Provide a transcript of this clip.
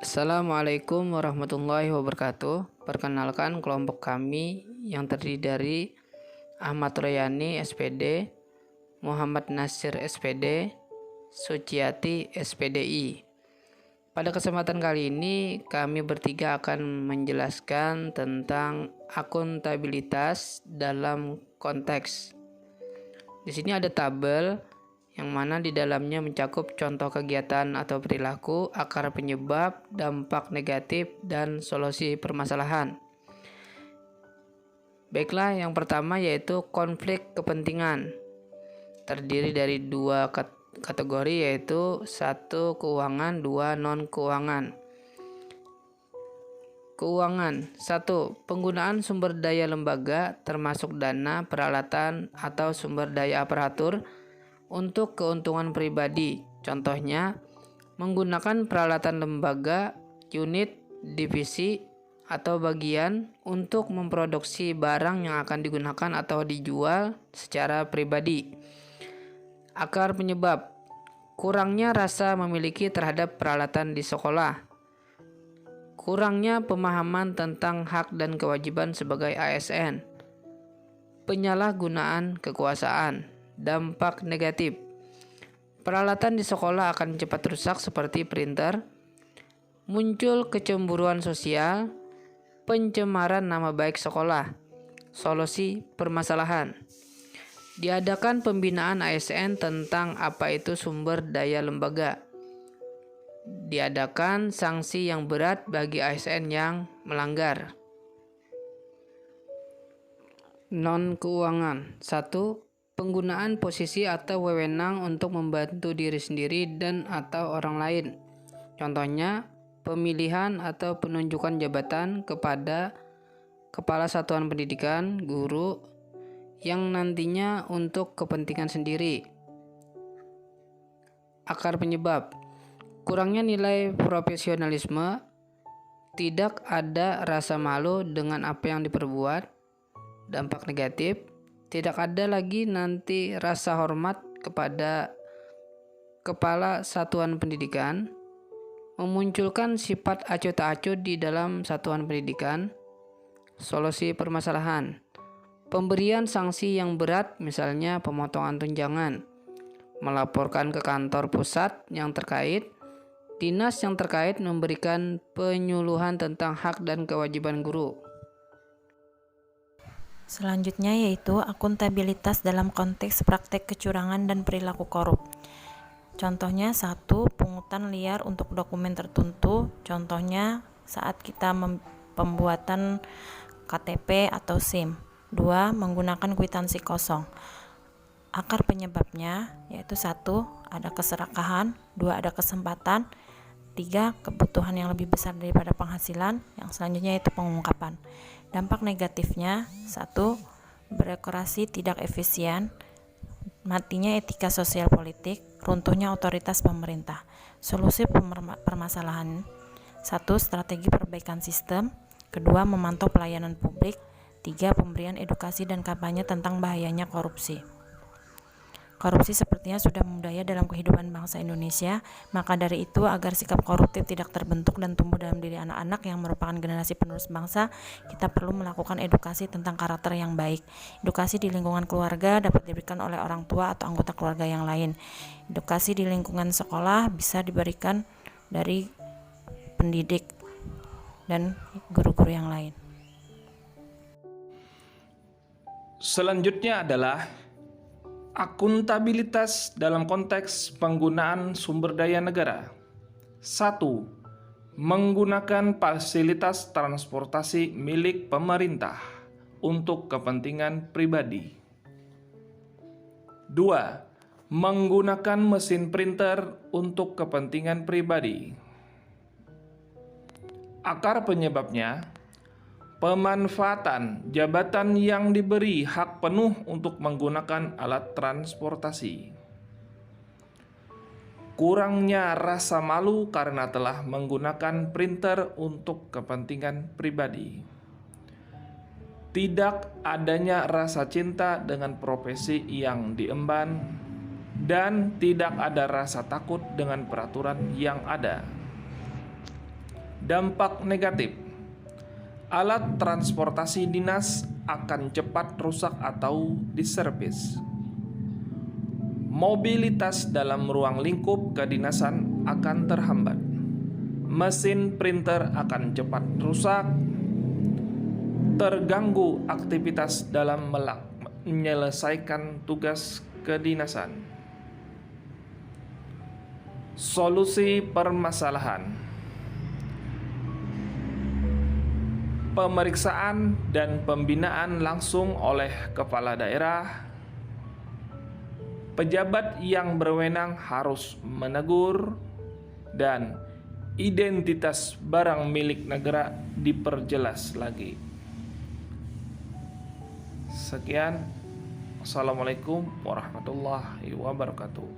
Assalamualaikum warahmatullahi wabarakatuh. Perkenalkan kelompok kami yang terdiri dari Ahmad Royani SPD, Muhammad Nasir SPD, Suciati SPDI. Pada kesempatan kali ini kami bertiga akan menjelaskan tentang akuntabilitas dalam konteks. Di sini ada tabel yang mana di dalamnya mencakup contoh kegiatan atau perilaku, akar penyebab, dampak negatif, dan solusi permasalahan. Baiklah, yang pertama yaitu konflik kepentingan. Terdiri dari dua kategori yaitu 1 keuangan, 2 non-keuangan. Keuangan 1. Penggunaan sumber daya lembaga termasuk dana, peralatan, atau sumber daya aparatur untuk keuntungan pribadi. Contohnya, menggunakan peralatan lembaga, unit, divisi, atau bagian untuk memproduksi barang yang akan digunakan atau dijual secara pribadi. Akar penyebab: kurangnya rasa memiliki terhadap peralatan di sekolah. Kurangnya pemahaman tentang hak dan kewajiban sebagai ASN. Penyalahgunaan kekuasaan. Dampak negatif: peralatan di sekolah akan cepat rusak seperti printer, muncul kecemburuan sosial, pencemaran nama baik sekolah. Solusi permasalahan: diadakan pembinaan ASN tentang apa itu sumber daya lembaga. Diadakan sanksi yang berat bagi ASN yang melanggar. Non-keuangan 1. Penggunaan posisi atau wewenang untuk membantu diri sendiri dan atau orang lain. Contohnya, pemilihan atau penunjukan jabatan kepada kepala satuan pendidikan, guru, yang nantinya untuk kepentingan sendiri. Akar penyebab: kurangnya nilai profesionalisme, tidak ada rasa malu dengan apa yang diperbuat. Dampak negatif: tidak ada lagi nanti rasa hormat kepada kepala satuan pendidikan, memunculkan sifat acuh tak acuh di dalam satuan pendidikan. Solusi permasalahan: pemberian sanksi yang berat, misalnya pemotongan tunjangan, melaporkan ke kantor pusat yang terkait, dinas yang terkait memberikan penyuluhan tentang hak dan kewajiban guru. Selanjutnya yaitu akuntabilitas dalam konteks praktek kecurangan dan perilaku korup. Contohnya 1. Pungutan liar untuk dokumen tertentu. Contohnya saat kita pembuatan KTP atau SIM. 2. Menggunakan kwitansi kosong. Akar penyebabnya yaitu 1. Ada keserakahan. 2. Ada kesempatan. 3. Kebutuhan yang lebih besar daripada penghasilan. Yang selanjutnya yaitu pengungkapan. Dampak negatifnya 1. Birokrasi tidak efisien, matinya etika sosial politik, runtuhnya otoritas pemerintah. Solusi permasalahan: 1. Strategi perbaikan sistem. 2. Memantau pelayanan publik. 3. Pemberian edukasi dan kampanye tentang bahayanya korupsi. Korupsi sepertinya sudah membudaya dalam kehidupan bangsa Indonesia, maka dari itu agar sikap koruptif tidak terbentuk dan tumbuh dalam diri anak-anak yang merupakan generasi penerus bangsa, kita perlu melakukan edukasi tentang karakter yang baik. Edukasi di lingkungan keluarga dapat diberikan oleh orang tua atau anggota keluarga yang lain. Edukasi di lingkungan sekolah bisa diberikan dari pendidik dan guru-guru yang lain. Selanjutnya adalah akuntabilitas dalam konteks penggunaan sumber daya negara. 1. Menggunakan fasilitas transportasi milik pemerintah untuk kepentingan pribadi. 2. Menggunakan mesin printer untuk kepentingan pribadi. Akar penyebabnya: pemanfaatan jabatan yang diberi hak penuh untuk menggunakan alat transportasi. Kurangnya rasa malu karena telah menggunakan printer untuk kepentingan pribadi. Tidak adanya rasa cinta dengan profesi yang diemban dan tidak ada rasa takut dengan peraturan yang ada. Dampak negatif: alat transportasi dinas akan cepat rusak atau diservis. Mobilitas dalam ruang lingkup kedinasan akan terhambat. Mesin printer akan cepat rusak. Terganggu aktivitas dalam menyelesaikan tugas kedinasan. Solusi permasalahan: pemeriksaan dan pembinaan langsung oleh kepala daerah. Pejabat yang berwenang harus menegur, dan identitas barang milik negara diperjelas lagi. Sekian. Assalamualaikum warahmatullahi wabarakatuh.